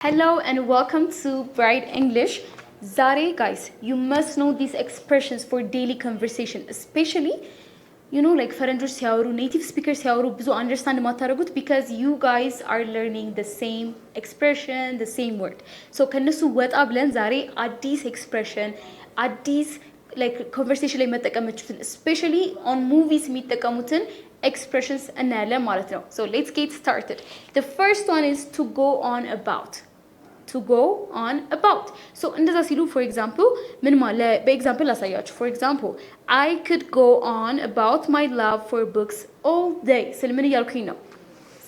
Hello and welcome to Bright English. Zare, guys, you must know these expressions for daily conversation, especially, like ፈረንጆች ሲያወሩ native speakers ሲያወሩ ብዙ understand ማታረጉት because you guys are learning the same expression, the same word. So ከነሱ ወጣ ብለን ዛሬ አዲስ expression, አዲስ like conversation ላይ መጠቀም የምትችሉትን especially on movies የሚጠቀሙትን expressions እናያለን ማለት ነው. So let's get started. The first one is to go on about. To go on about. So እንደዛ ሲሉ for example ምን ማለት በኤግዛምፕል ላሳያችሁ. For example, I could go on about my love for books all day. ስለምን እያልኩኝ ነው?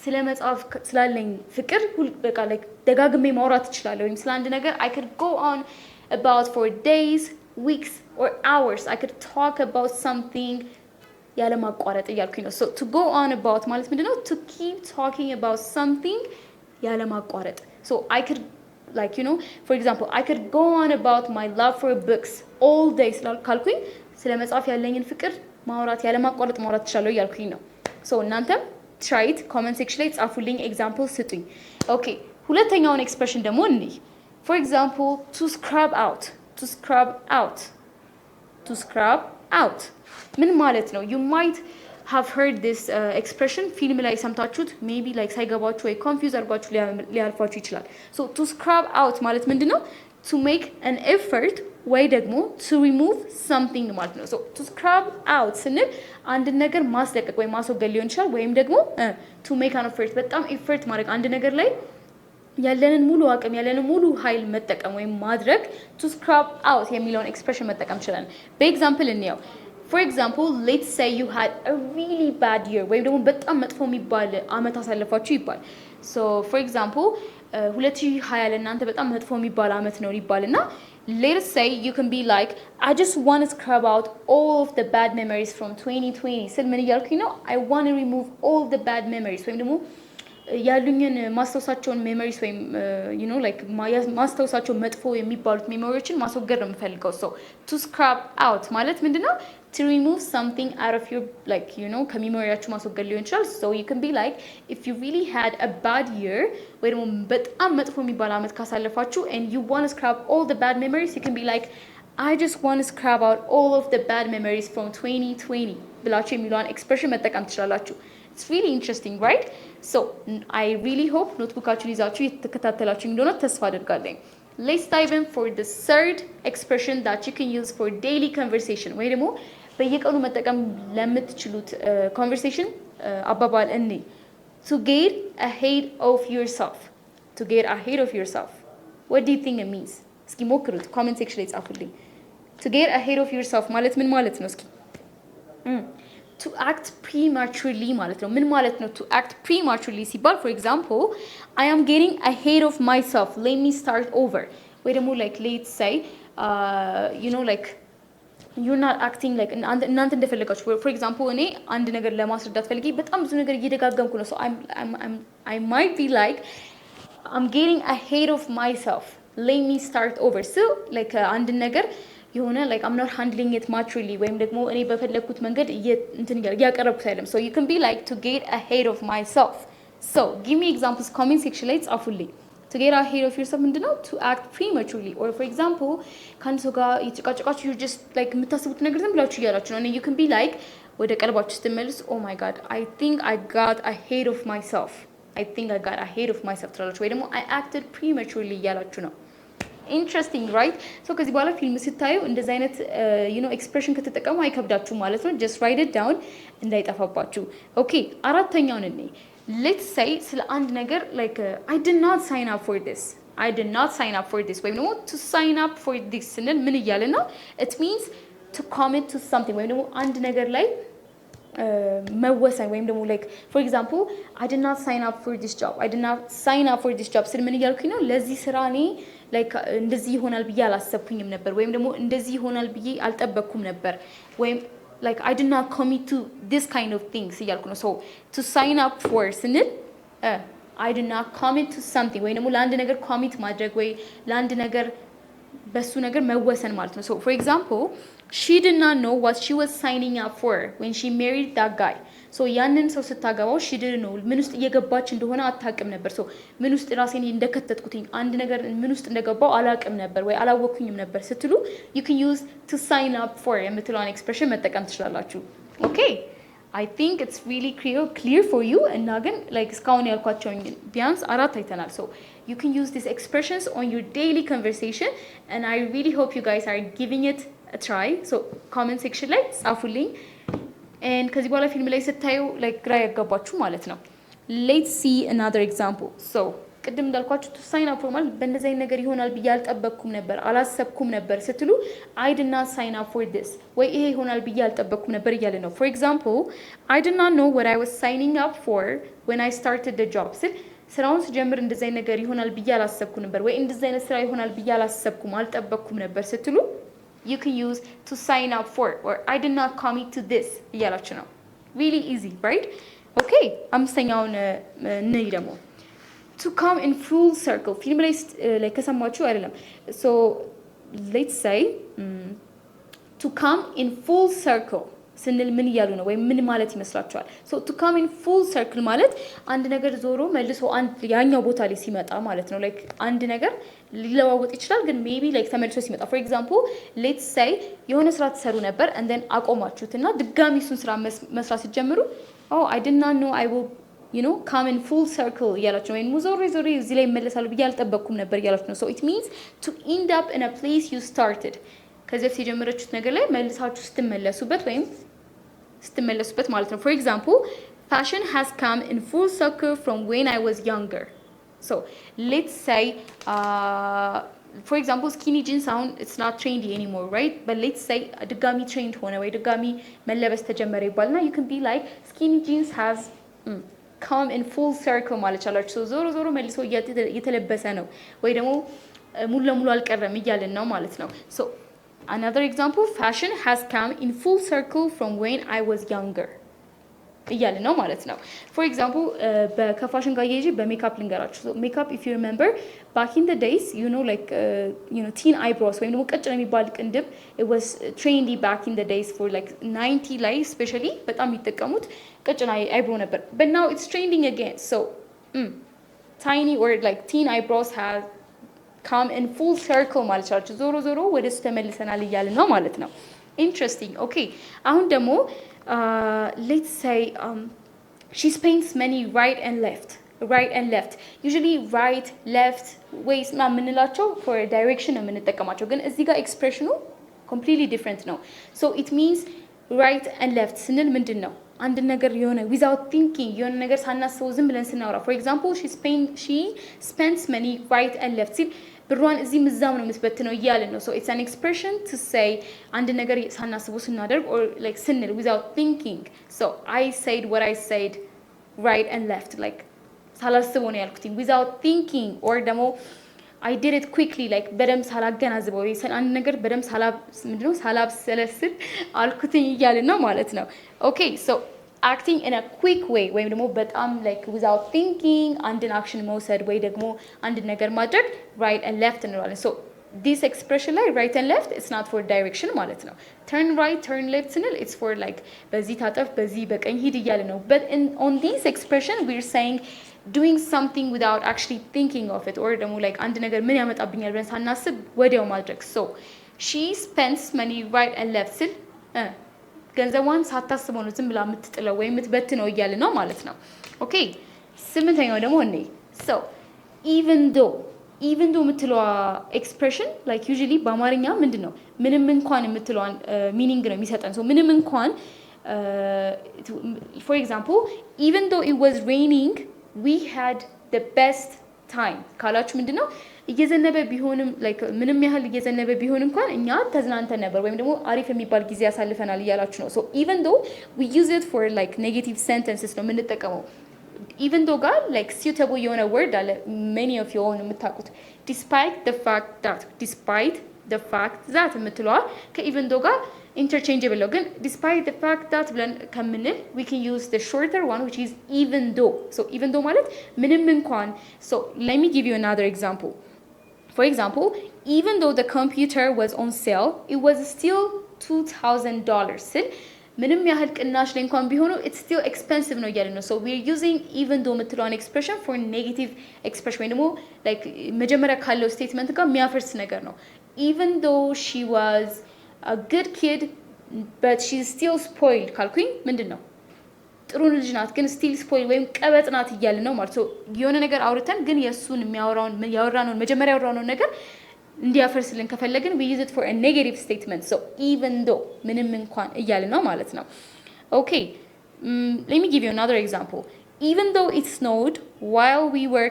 ስለ መጽሐፍ ስላለኝ ፍቅር በቃ like ደጋግሜ ማውራት እችላለሁ ወይም ስለ አንድ ነገር I could go on about for days, weeks or hours. I could talk about something ያለ ማቋረጥ እያልኩኝ ነው. So to go on about ማለት ምንድነው? To keep talking about something ያለ ማቋረጥ. So I could for example, I could go on about my love for books all day ካልኩኝ ስለ መጽሐፍ ያለኝን ፍቅር ማውራት ያለ ማቋረጥ ማውራት እችላለሁ እያልኩኝ ነው. So እናንተም try it comment section ላይ ጻፉልኝ example ስጡኝ. Okay, ሁለተኛውን expression ደግሞ እንይ. For example, to scrub out. To scrub out. To scrub out. ምን ማለት ነው? You might have heard this expression film ላይ ሰምታችሁት maybe like ሳይገባችሁ ወይ confuse አድርጓችሁ ሊያልፋችሁ ይችላል. So to scrub out ማለት ምንድነው? To make an effort ወይ ደግሞ to remove something ማለት ነው. So to scrub out ስንል አንድ ነገር ማስለቀቅ ወይ ማስወገድ ሊሆን ይችላል ወይም ደግሞ to make an effort በጣም effort ማድረግ አንድ ነገር ላይ ያለንን ሙሉ አቅም ያለንን ሙሉ ኃይል መጠቀም ወይም ማድረግ to scrub out የሚለውን expression መጠቀም ይችላል. በኤግዛምፕል እንየው. For example, let's say you had a really bad year. ወይም ደግሞ በጣም መጥፎ የሚባል አመት አሳለፋችሁ ይባል. So for example, 2020 ለእናንተ በጣም መጥፎ የሚባል አመት ነው ይባልና let's say you can be like I just want to scrub out all of the bad memories from 2020. ስል ምን እያልኩኝ ነው? I want to remove all the bad memories ወይም ደግሞ ያሉኝን ማስተውሳቸውን ሜሞሪስ ወይም like ማስተውሳቸው መጥፎ የሚባሉት ሜሞሪዎችን ማስወገድ ነው የምፈልገው. So to scrub out ማለት ምንድነው? To remove something out of your ከሜሞሪያችሁ ማስወገድ ሊሆን ይችላል. So you can be like if you really had a bad year ወይ ደግሞ በጣም መጥፎ የሚባል አመት ካሳለፋችሁ and you want to scrub all the bad memories, you can be like I just want to scrub out all of the bad memories from 2020 ብላችሁ የሚለውን ኤክስፕሬሽን መጠቀም ትችላላችሁ. It's really interesting, right? So I really hope notebookachun ይዛችሁ የተከታተላችሁ እንደሆነ ተስፋ አደርጋለሁ. Let's dive in for the third expression that you can use for daily conversation. ወይ ደግሞ በየቀኑ መጠቀም ለምትችሉት conversation አባባል እንይ. To get ahead of yourself. To get ahead of yourself. What do you think it means? እስኪ ሞክሩት comment section ላይ ጻፉልኝ. To get ahead of yourself ማለት ምን ማለት ነው? እስኪ to act prematurely ማለት ነው. ምን ማለት ነው to act prematurely ሲባል for example I am getting ahead of myself, let me start over. ወይ ደግሞ like let's say like you're not acting like እናንተ እንደፈለጋችሁ for example እኔ አንድ ነገር ለማስረዳት ፈልጌ በጣም ብዙ ነገር እየደጋገምኩ ነው. So I might be like I'm getting ahead of myself, let me start over. So like አንድ ነገር የሆነ like I'm not handling it maturely ወይም ደግሞ እኔ በፈለኩት መንገድ ያቀረብኩት አይደለም. So you can be like to get ahead of myself. So give me examples comment section ላይ ጻፉልኝ. To get ahead of yourself ምንድነው? To act prematurely. Or for example ከአንድ ሰው ጋር ይጭቃጭቃችሁ you just like የምታስቡት ነገር ዝም ብላችሁ እያላችሁ ነው and you can be like ወደ ቀልባችሁ ስትመልስ oh my god I think I got ahead of myself. I think I got ahead of myself ትላላችሁ ወይ ደግሞ I acted prematurely እያላችሁ ነው. Interesting, right? So ከዚህ በኋላ ፊልም ስታዩ እንደዚህ አይነት ኤክስፕሬሽን ከተጠቀሙ አይከብዳችሁ ማለት ነው. just write it down እንዳይጠፋባችሁ. Okay, አራተኛውን እንይ. let's say ስለ አንድ ነገር like I did not sign up for this. I did not sign up for this ወይም ደግሞ to sign up for this ስንል ምን እያለ ነው? It means to commit to something ወይም ደግሞ አንድ ነገር ላይ መወሰን ወይም ደግሞ like for example I did not sign up for this job. I did not sign up for this job ስል ምን እያልኩኝ ነው? ለዚህ ስራ እኔ like እንደዚህ ይሆናል ብዬ አላሰብኩኝም ነበር ወይም ደግሞ እንደዚህ ይሆናል ብዬ አልጠበቅኩም ነበር ወይም like I did not commit to this kind of things እያልኩ ነው. So to sign up for ስንል I did not commit to something ወይ ደግሞ ለአንድ ነገር commit ማድረግ ወይ ለአንድ ነገር በሱ ነገር መወሰን ማለት ነው። so for example she did not know what she was signing up for when she married that guy. so ያንን ሰው ስታገባው she didn't know ምን ውስጥ እየገባች እንደሆነ አታውቅም ነበር። so ምን ውስጥ ራሴን እንደከተትኩኝ አንድ ነገር ምን ውስጥ እንደገባው አላውቅም ነበር ወይ አላወኩኝም ነበር ስትሉ you can use to sign up for የምትለውን ኤክስፕሬሽን መጠቀም ትችላላችሁ። okay I think it's really clear for you እና ግን like እስካሁን ያልኳቸው ቢያንስ አራት አይተናል። so you can use these expressions on your daily conversation and I really hope you guys are giving it a try. so comment section ላይ ጻፉልኝ and ከዚህ በኋላ ፊልም ላይ ስታዩ like ግራ ያጋባችሁ ማለት ነው። let's see another example. so ቅድም እንዳልኳችሁ to sign up for ማለት በእንደዚህ አይነት ነገር ይሆናል ብዬ አልጠበቅኩም ነበር አላሰብኩም ነበር ስትሉ I did not sign up for this ወይ ይሄ ይሆናል ብዬ አልጠበቅኩም ነበር እያለ ነው። for example I did not know what I was signing up for when I started the job ስል ስራውን ስጀምር እንደዚህ አይነት ነገር ይሆናል ብዬ አላሰብኩም ነበር ወይ እንደዚህ አይነት ስራ ይሆናል ብዬ አላሰብኩም አልጠበቅኩም ነበር ስትሉ you can use to sign up for or I did not commit to this እያላችሁ ነው። really easy right? okay አምስተኛውን ነይ ደግሞ to come in full circle ፊልም ላይ ከሰማችሁ አይደለም። so let's say to come in full circle ስንል ምን እያሉ ነው ወይ ምን ማለት ይመስላችኋል? so to come in full circle ማለት አንድ ነገር ዞሮ መልሶ አንድ ያኛው ቦታ ላይ ሲመጣ ማለት ነው። like አንድ ነገር ሊለዋወጥ ይችላል ግን maybe like ተመልሶ ሲመጣ for example let's say የሆነ ስራ ተሰሩ ነበር and then አቆማችሁትና ድጋሚ እሱን ስራ መስራት ሲጀምሩ oh I did not know I will come in full circle እያላችሁ ወይ ዞሬ እዚህ ላይ ይመለሳሉ ብዬ አልጠበቅኩም ነበር እያላችሁ ነው። so it means to end up in a place you started ከዚህ በፊት የጀመራችሁት ነገር ላይ መልሳችሁ ስትመለሱበት ማለት ነው። for example fashion has come in full circle from when I was younger. so let's say for example skinny jeans sound it's not trendy anymore right? but let's say ድጋሚ trend ሆነ ወይ ድጋሚ መለበስ ተጀመረ ይባልና you can be like skinny jeans has come in full circle ማለት ይችላልችሁ። so ዞሮ መልሶ እየተለበሰ ነው ወይ ደግሞ ሙሉ ለሙሉ አልቀረም እያልን ነው ማለት ነው። so another example fashion has come in full circle from when I was younger እያልን ነው ማለት ነው። for example ከፋሽን ጋር እየይዤ በሜካፕ ልንገራችሁ። so makeup if you remember back in the days like teen eyebrows ወይም ደግሞ ቀጭን የሚባል ቅንድብ it was trendy back in the days for like 90 ላይ especially በጣም የሚጠቀሙት ቀጭን eyebrow ነበር but now it's trending again. so tiny or like teen eyebrows have come in full circle ማለት ይችላልችሁ። ዞሮ ወደሱ ተመልሰናል እያልን ነው ማለት ነው። interesting okay አሁን ደግሞ let's say she spends money right and left usually right left ways ምንላቸው for direction ነው የምንጠቀማቸው ግን እዚህ ጋር ኤክስፕሬሽኑ completely different ነው። so it means right and left ስንል ምንድን ነው አንድ ነገር የሆነ without thinking የሆነ ነገር ሳናስበው ዝም ብለን ስናወራ for example she spends money right and left ሲል ብሯን እዚህም እዛም ነው የምትበትነው እያልን ነው። so it's an expression to say አንድ ነገር ሳናስበው ስናደርግ or like ስንል without thinking. so I said what I said right and left like ሳላስበው ነው ያልኩት without thinking or ደግሞ I did it quickly like በደም ሳላገናዝበው አንድ ነገር በደም ሳላብሰለስል አልኩትኝ እያልን ነው ማለት ነው። okay so acting in a quick way ወይም ደግሞ በጣም like without thinking አንድን አክሽን መውሰድ ወይ ደግሞ አንድ ነገር ማድረግ right and left እንላለን። so this expression ላይ right and left it's not for direction ማለት ነው። turn right turn left ስንል it's for like በዚህ ታጠፍ በዚህ በቀኝ ሂድ እያልን ነው። but on this expression we're saying doing something without actually thinking of it or ደግሞ like አንድ ነገር ምን ያመጣብኛል ብለን ሳናስብ ወዲያው ማድረግ። so she spends money right and left ስል ገንዘቧን ሳታስበው ነው ዝም ብላ የምትጥለው ወይ የምትበትነው እያልን ነው ማለት ነው። ኦኬ ስምንተኛው ደግሞ እኔ so even though የምትለዋ ኤክስፕሬሽን like usually በአማርኛ ምንድን ነው ምንም እንኳን የምትለዋን ሚኒንግ ነው የሚሰጠን። so ምንም እንኳን for example even though it was raining we had the best time ካላችሁ ምንድን ነው እየዘነበ ቢሆንም like ምንም ያህል እየዘነበ ቢሆን እንኳን እኛ ተዝናንተን ነበር ወይም ደግሞ አሪፍ የሚባል ጊዜ ያሳልፈናል እያላችሁ ነው። so even though we use it for like negative sentences ነው የምንጠቀመው። even though ጋር like suitable የሆነ word አለ many of you all የምታውቁት despite the fact that የምትለዋ ከeven though ጋር interchangeable ነው ግን despite the fact that ብለን ከምንል we can use the shorter one which is even though. so even though ማለት ምንም እንኳን so let me give you another example. For example, even though the computer was on sale, it was still $2,000 ስል ምንም ያህል ቅናሽ ላይ እንኳን ቢሆኑ it's still expensive ነው እያልን ነው. So we're using even though የምትለውን expression for negative expression ወይ ደግሞ like መጀመሪያ ካለው statement ጋር የሚያፈርስ ነገር ነው. Even though she was a good kid but she's still spoiled ካልኩኝ ምንድን ነው ጥሩ ልጅ ናት ግን still spoiled ወይም ቀበጥ ናት እያልን ነው ማለት ነው. የሆነ ነገር አውርተን ግን የሱን ያወራነውን መጀመሪያ ያወራነውን ነገር እንዲያፈርስልን ከፈለግን we use it for a negative statement. So even though ምንም እንኳን እያልን ነው ማለት ነው. Okay, let me give you another example. Even though it snowed while we were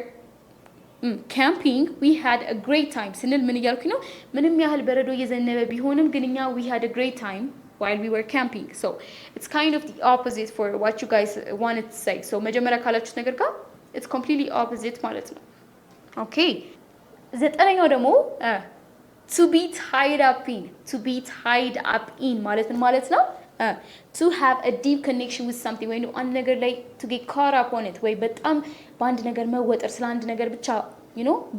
camping, we had a great time. ስንል ምን እያልኩኝ ነው? ምንም ያህል በረዶ እየዘነበ ቢሆንም ግን እኛ we had a great time while we were camping. So it's kind of the opposite for what you guys wanted to say. So መጀመሪያ ካላችሁት ነገር ጋር it's completely opposite ማለት ነው. Okay. ዘጠነኛው ደግሞ to be tied up in ማለት ነው to have a deep connection with something ወይ ነው አንድ ነገር ላይ to get caught up on it ወይ በጣም በአንድ ነገር መወጠር ስለ አንድ ነገር ብቻ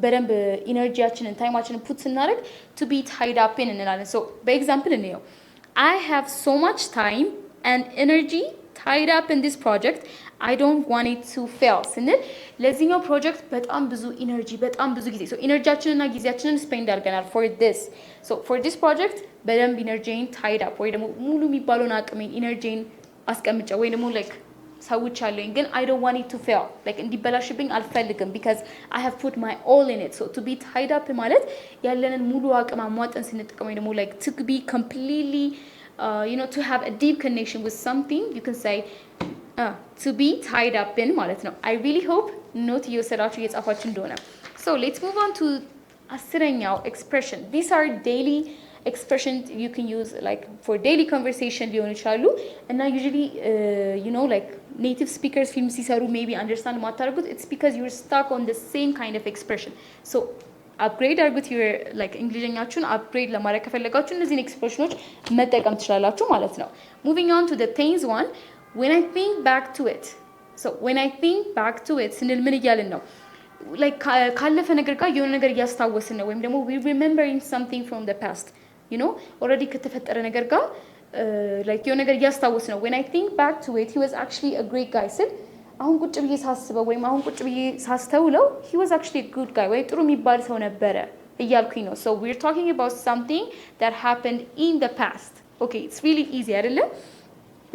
በደንብ ኢነርጂያችንን ታይማችንን ፑት ስናደርግ to be tied up in እንላለን. so በኤግዛምፕል እንየው. I have so much time and energy tied up in this project. I don't want it to fail ስንል ለዚህኛው ፕሮጀክት በጣም ብዙ ኢነርጂ በጣም ብዙ ጊዜ so ኢነርጂያችንና ጊዜያችንን ስፔንድ አድርገናል for this. so for this project በደንብ ኢነርጂን tied up ወይ ደግሞ ሙሉ የሚባለውን አቅሜን ኢነርጂን አስቀምጫ ወይ ደግሞ like ሰዎች አለኝ ግን I don't want it to fail like እንዲበላሽብኝ አልፈልግም because I have put my all in it. so to be tied up ማለት ያለንን ሙሉ አቅም አሟጠን ስንጠቀም ወይ ደግሞ like to be completely to have a deep connection with something you can say to be tied up in ማለት ነው. I really hope note እየወሰዳችሁ እየጻፋችሁ እንደሆነ. so let's move on to አስረኛው expression. These are daily expressions you can use like for daily conversation ሊሆኑ ይችላሉ እና usually like native speakers film ሲሰሩ maybe understand ማታደርጉት it's because you're stuck on the same kind of expression. so upgrade አድርጉት your like እንግሊዘኛችሁን upgrade ለማድረግ ከፈለጋችሁ እነዚህን ኤክስፕሬሽኖች መጠቀም ትችላላችሁ ማለት ነው. moving on to the tense one. when I think back to it. so when I think back to it ስንል ምን እያልን ነው? like ካለፈ ነገር ጋር የሆነ ነገር እያስታወስን ነው ወይም ደግሞ we remembering something from the past already ከተፈጠረ ነገር ጋር like የሆነ ነገር እያስታወስን ነው. when I think back to it he was actually a great guy ስል አሁን ቁጭ ብዬ ሳስበው ወይም አሁን ቁጭ ብዬ ሳስተውለው he was actually a good guy ወይ ጥሩ የሚባል ሰው ነበረ እያልኩኝ ነው. so we're talking about something that happened in the past. okay, it's really easy አይደለም?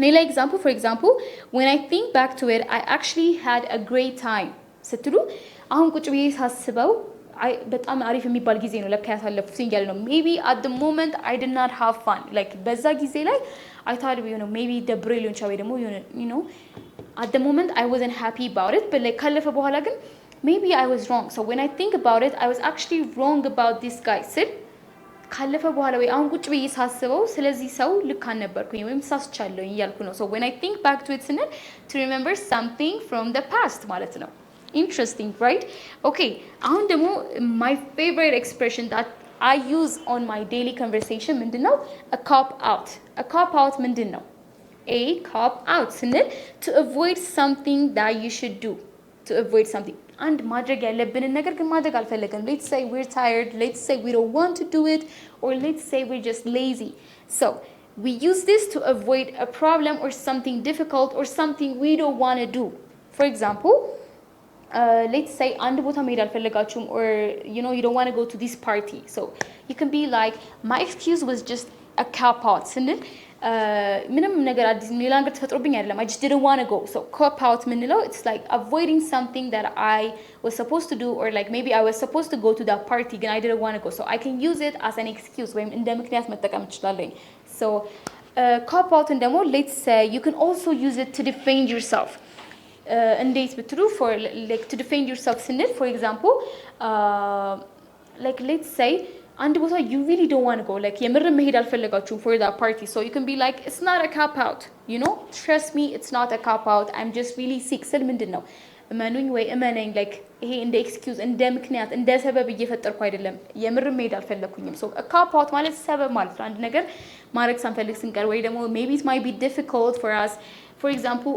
ሌላ example, for example, when I think back to it I actually had a great time ስትሉ አሁን ቁጭ ብዬ ሳስበው በጣም አሪፍ የሚባል ጊዜ ነው ለካ ያሳለፉት እያለ ነው. maybe at the moment I did not have fun like በዛ ጊዜ ላይ I thought maybe ደብሮኝ ሊሆን ይችላል ወይ ደግሞ at the moment I wasn't happy about it but like ካለፈ በኋላ ግን maybe I was wrong. so when I think about it I was actually wrong about this guy ስል ካለፈ በኋላ ወይ አሁን ቁጭ ብዬ ሳስበው ስለዚህ ሰው ልክ አልነበርኩኝ ወይም ሳስቻለሁኝ እያልኩ ነው. so when I think back to it ስንል to remember something from the past ማለት ነው. interesting, right? okay, አሁን ደግሞ my favorite expression that I use on my daily conversation ምንድን ነው? a cop out. a cop out ምንድን ነው? a cop out ስንል to avoid something that you should do. to avoid something አንድ ማድረግ ያለብንን ነገር ግን ማድረግ አልፈለግንም. let's say we're tired, let's say we don't want to do it, or let's say we're just lazy. so we use this to avoid a problem or something difficult or something we don't want to do. for example, let's say አንድ ቦታ መሄድ አልፈለጋችሁም or you don't want to go to this party. so you can be like my excuse was just a cop out ስንል ምንም ነገር አዲስ ሌላ ነገር ተፈጥሮብኝ አይደለም I just didn't want to go. so cop out ምንለው it's like avoiding something that I was supposed to do or like maybe I was supposed to go to that party ግን I didn't want to go. so I can use it as an excuse ወይም እንደ ምክንያት መጠቀም እችላለሁ. so cop out ደግሞ let's say you can also use it to defend yourself. እንዴት ብትሉ for like to defend yourself ስንል for example like let's say አንድ ቦታ you really don't want to go like የምር መሄድ አልፈለጋችሁም for that party. so you can be like it's not a cop out, trust me it's not a cop out, I'm just really sick ስል ምንድን ነው እመኑኝ ወይ እመነኝ like ይሄ እንደ excuse እንደ ምክንያት እንደ ሰበብ እየፈጠርኩ አይደለም የምር መሄድ አልፈለኩኝም. so a cop out ማለት ሰበብ ማለት ነው አንድ ነገር ማድረግ ሳንፈልግ ስንቀር ወይ ደግሞ maybe it might be difficult for us. for example,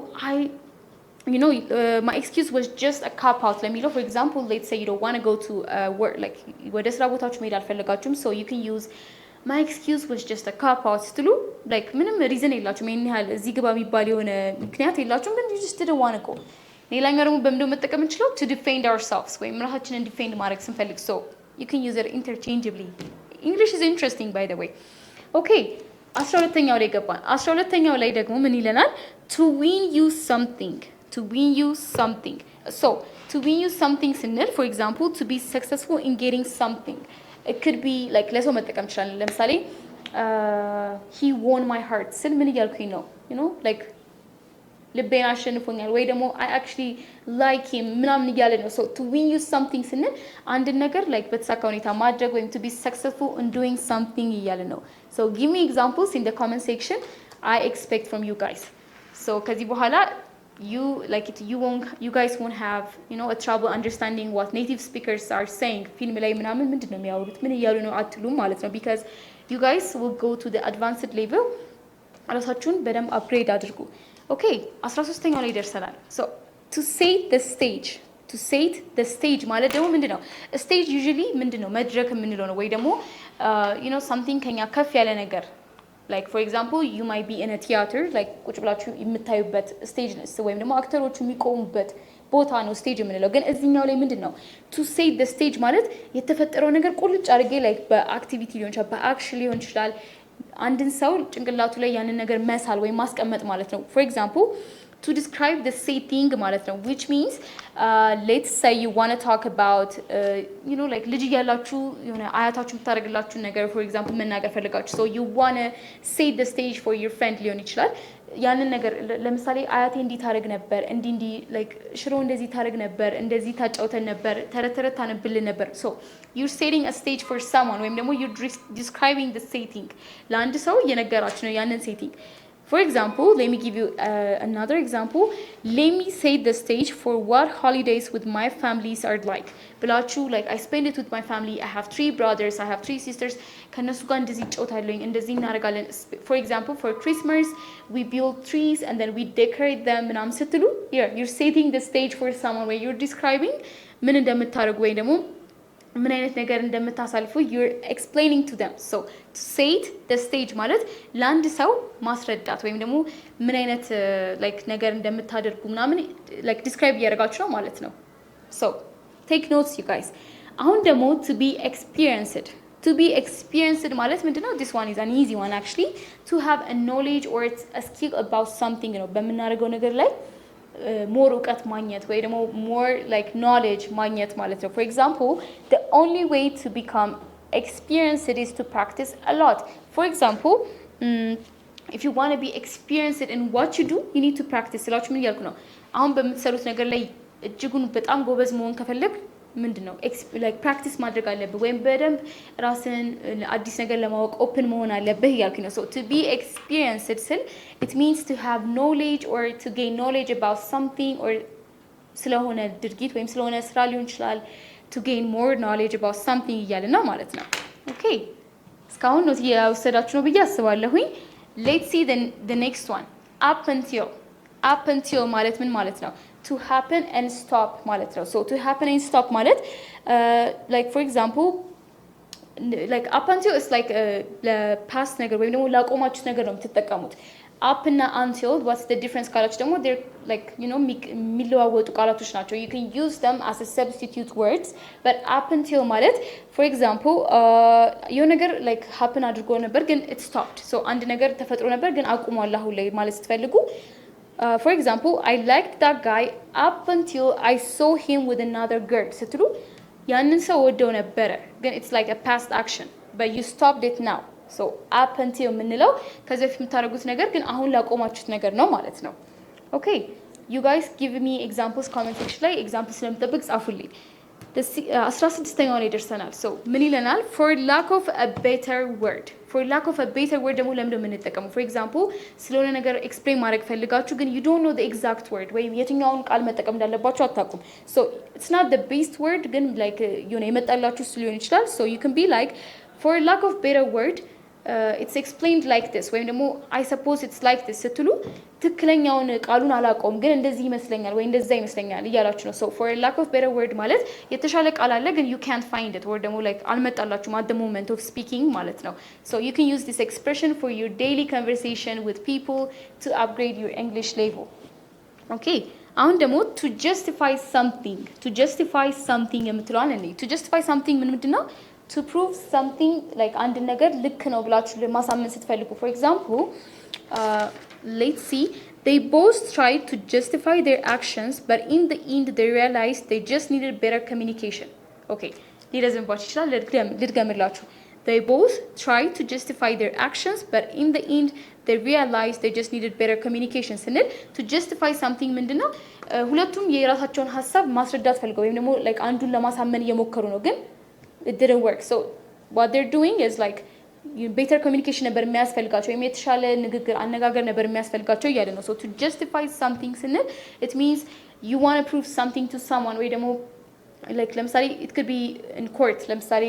my excuse was just a cop out ለሚለው for example let's say you don't want to go to work like ወደ ስራ ቦታችሁ መሄድ አልፈለጋችሁም so you can use my excuse was just a cop out ስትሉ like ምንም reason የላችሁም ይሄን ያህል እዚህ ግባ የሚባል የሆነ ምክንያት የላችሁም ግን you just didn't want to go ሌላኛው ደግሞ በምንድነው መጠቀም እንችላለን to defend ourselves ወይም ራሳችንን defend ማድረግ ስንፈልግ so you can use it interchangeably English is interesting by the way okay 12ኛው ላይ ገባን 12ኛው ላይ ደግሞ ምን ይለናል to win you something so to win you something ስንል for example to be successful in getting something it could be like ለሰው መጠቀም ይችላል ለምሳሌ he won my heart ስል ምን እያልኩኝ ነው like ልቤን አሸንፎኛል ወይ ደግሞ I actually like him ምናምን እያለ ነው so to win you something ስንል አንድ ነገር like በተሳካ ሁኔታ ማድረግ ወይም to be successful in doing something እያለ ነው so give me examples in the comment section I expect from you guys so ከዚህ በኋላ you guys won't have a trouble understanding what native speakers are saying ፊልም ላይ ምናምን ምንድነው የሚያወሩት ምን እያሉ ነው አትሉም ማለት ነው because you guys will go to the advanced level ራሳችሁን በደንብ upgrade አድርጉ okay 13ኛው ላይ ደርሰናል so to set the stage ማለት ደግሞ ምንድነው stage usually ምንድነው መድረክ የምንለው ነው ወይ ደግሞ something ከኛ ከፍ ያለ ነገር like for example you might be in a theater like ቁጭ ብላችሁ የምታዩበት stage ነው ወይም ደግሞ አክተሮቹ የሚቆሙበት ቦታ ነው stage የምንለው ግን እዚህኛው ላይ ምንድነው to set the stage ማለት የተፈጠረው ነገር ቁልጭ አድርጌ like በአክቲቪቲ ሊሆን ይችላል በአክሽን ሊሆን ይችላል አንድን ሰው ጭንቅላቱ ላይ ያንን ነገር መሳል ወይ ማስቀመጥ ማለት ነው for example to describe the setting ማለት ነው which means let's say you want to talk about like ልጅ ያላችሁ የሆነ አያታችሁ የምታደርግላችሁ ነገር for example መናገር ፈልጋችሁ so you want to set the stage for your friend ሊሆን ይችላል ያንን ነገር ለምሳሌ አያቴ እንዲህ ታደርግ ነበር እንዲህ like ሽሮ እንደዚህ ታደርግ ነበር እንደዚህ ታጫውተን ነበር ተረተረት ታነብልን ነበር so you're setting a stage for someone ወይም ደግሞ you're describing the setting ለአንድ ሰው እየነገራችሁ ነው ያንን setting For example, let me give you another example. Let me set the stage for what holidays with my families are like. Bilachu, like I spend it with my family. I have 3 brothers. I have 3 sisters. For example, for Christmas, we build trees and then we decorate them. Here, you're setting the stage for someone where you're describing ምን አይነት ነገር እንደምታሳልፉ you're explaining to them so to set the stage ማለት ለአንድ ሰው ማስረዳት ወይም ደግሞ ምን አይነት like ነገር እንደምታደርጉ ምናምን like describe እያደረጋችሁ ነው ማለት ነው so take notes you guys አሁን ደግሞ to be experienced ማለት ምንድነው this one is an easy one actually to have a knowledge or a skill about something በመናደርገው ነገር ላይ more እውቀት ማግኘት ወይ ደግሞ more like knowledge ማግኘት ማለት ነው for example the only way to become experienced is to practice a lot for example if you want to be experienced in what you do you need to practice ስላችሁ ምን ያልኩ ነው አሁን በምትሰሩት ነገር ላይ እጅጉን በጣም ጎበዝ መሆን ከፈለግ ምንድነው like practice ማድረግ አለብህ ወይም በደንብ ራስን አዲስ ነገር ለማወቅ open መሆን አለብህ ያልኩኝ ነው so to be experienced ስል it means to have knowledge or to gain knowledge about something or ስለሆነ ድርጊት ወይም ስለሆነ ስራ ሊሆን ይችላል to gain more knowledge about something እያለ ነው ማለት ነው okay እስካሁን ነው ያወሰዳችሁ ነው ብዬ አስባለሁኝ let's see the next one up until ማለት ምን ማለት ነው to happen and stop ማለት ነው so to happen and stop ማለት like for example like up until is like past ነገር ወይም ደግሞ ላቆማችሁት ነገር ነው የምትጠቀሙት up እና until what's the difference ካላችሁ ደግሞ they're like የሚለዋወጡ ቃላቶች ናቸው you can use them as a substitute words but up until ማለት for example የሆነ ነገር like happen አድርጎ ነበር ግን it stopped so አንድ ነገር ተፈጥሮ ነበር ግን አቁሟል አሁን ላይ ማለት ስትፈልጉ for example I liked that guy up until I saw him with another girl ስትሉ ያንን ሰው ወደው ነበር ግን it's like a past action but you stopped it now so up until ምንለው ከዚህ በፊት የምታደርጉት ነገር ግን አሁን ላቆማችሁት ነገር ነው ማለት ነው okay you guys give me examples comment section ላይ examples ስለምጠብቅ ጻፉልኝ 16ኛው ላይ ደርሰናል so ምን ይለናል for lack of a better word ደግሞ ለምን እንደምንጠቀመው for example ስለሆነ ነገር explain ማድረግ ፈልጋችሁ ግን you don't know the exact word ወይም የትኛውን ቃል መጠቀም እንዳለባችሁ አታውቁም so it's not the best word ግን like የመጣላችሁ ሊሆን ይችላል so you can be like for lack of better word it's explained like this ወይም ደግሞ I suppose it's like this ስትሉ ትክክለኛውን ቃሉን አላውቀውም ግን እንደዚህ ይመስለኛል ወይ እንደዛ ይመስለኛል እያላችሁ ነው so for a lack of better word ማለት የተሻለ ቃል አለ ግን you can't find it or ደግሞ like አልመጣላችሁም at the moment of speaking ማለት ነው so you can use this expression for your daily conversation with people to upgrade your English level okay አሁን ደግሞ to justify something የምትለዋን እንዴ to justify something ምንድነው to prove something like አንድ ነገር ልክ ነው ብላችሁ ለማሳመን ስትፈልጉ for example let's see they both tried to justify their actions but in the end they realized they just needed better communication okay ሊረዝምባችሁ ይችላል ልድገምላችሁ they both tried to justify their actions but in the end they realized they just needed better communication ስንል to justify something ምንድነው ሁለቱም የራሳቸውን ሐሳብ ማስረዳት ፈልገው ወይም ደግሞ like አንዱን ለማሳመን እየሞከሩ ነው ግን it didn't work so what they're doing is like better communication ነበር የሚያስፈልጋቸው ወይም የተሻለ ንግግር አነጋገር ነበር የሚያስፈልጋቸው እያለ ነው so to justify something ስንል it means you want to prove something to someone ወይ ደግሞ like ለምሳሌ it could be in court ለምሳሌ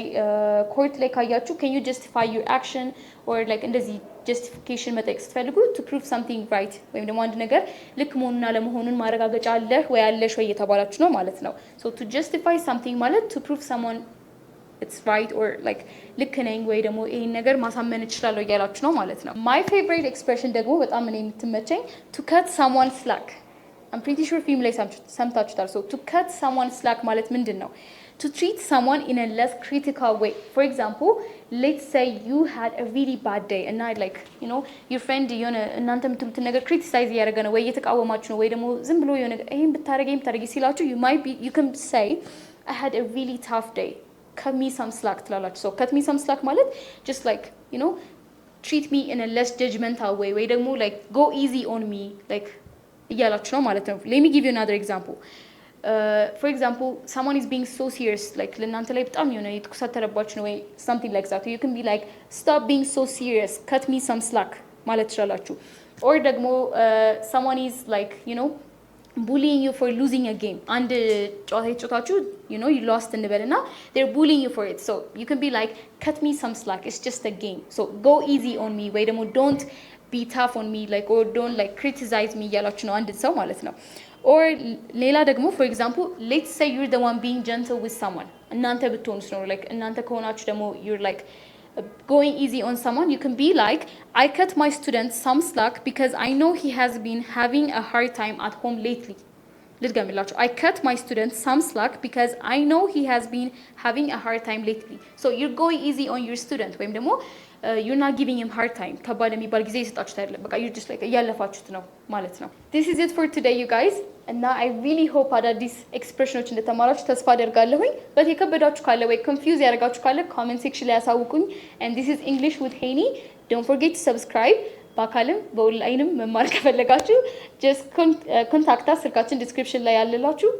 court ላይ ካያችሁ can you justify your action or like እንደዚህ justification መጠየቅ ስትፈልጉ to prove something right ወይም ደግሞ አንድ ነገር ልክ መሆኑን አለመሆኑን ማረጋገጫ አለህ ወይ አለሽ ወይ እየተባላችሁ ነው ማለት ነው so to justify something ማለት to prove someone it's right or like ልክ ነኝ ወይ ደግሞ ይሄን ነገር ማሳመን እችላለሁ እያላችሁ ነው ማለት ነው my favorite expression ደግሞ በጣም እኔ የምትመቸኝ to cut someone slack I'm pretty sure film ላይ ሰምታችሁታል so to cut someone slack ማለት ምንድነው to treat someone in a less critical way for example let's say you had a really bad day and I like you know your friend የሆነ እናንተ የምትሉትን ነገር criticize ያደረገ ነው ወይ እየተቃወማችሁ ነው ወይ ደግሞ ዝም ብሎ የሆነ ይሄን ብታረጊ ሲላችሁ you can say I had a really tough day cut me some slack ትላላችሁ so cut me some slack ማለት just like you know treat me in a less judgmental way ወይ ደግሞ like go easy on me like እያላችሁ ነው ማለት ነው let me give you another example for example someone is being so serious like ለእናንተ ላይ በጣም የሆነ የተኮሳተረባችሁ ነው ወይ something like that you can be like stop being so serious cut me some slack ማለት ትችላላችሁ or ደግሞ someone is like you know bullying you for losing a game and ጨዋታ የተጫወታችሁ you know you lost እንበልና they're bullying you for it so you can be like cut me some slack it's just a game so go easy on me ወይ ደግሞ don't be tough on me like or don't like criticize me እያላችሁ ነው አንድ ሰው ማለት ነው or ሌላ ደግሞ for example let's say you're the one being gentle with someone እናንተ ብትሆኑስ ነው like እናንተ ከሆናችሁ ደግሞ you're like going easy on someone you can be like I cut my student some slack because I know he has been having a hard time at home lately ልድገምላችሁ I cut my student some slack because I know he has been having a hard time lately so you're going easy on your student ወይም ደግሞ you're not giving him hard time ከባድ የሚባል ጊዜ ይሰጣችሁት አይደለም በቃ you're just like ያለፋችሁት ነው ማለት ነው this is it for today you guys እና I really hope አዳዲስ ኤክስፕሬሽኖች እንደተማራችሁ ተስፋ አደርጋለሁኝ በት የከበዳችሁ ካለ ወይ confuse ያደርጋችሁ ካለ comment section ላይ ያሳውቁኝ and this is English with Haney don't forget to subscribe በአካልም በኦንላይንም መማር ከፈለጋችሁ just contact us ስልካችን description ላይ ያለላችሁ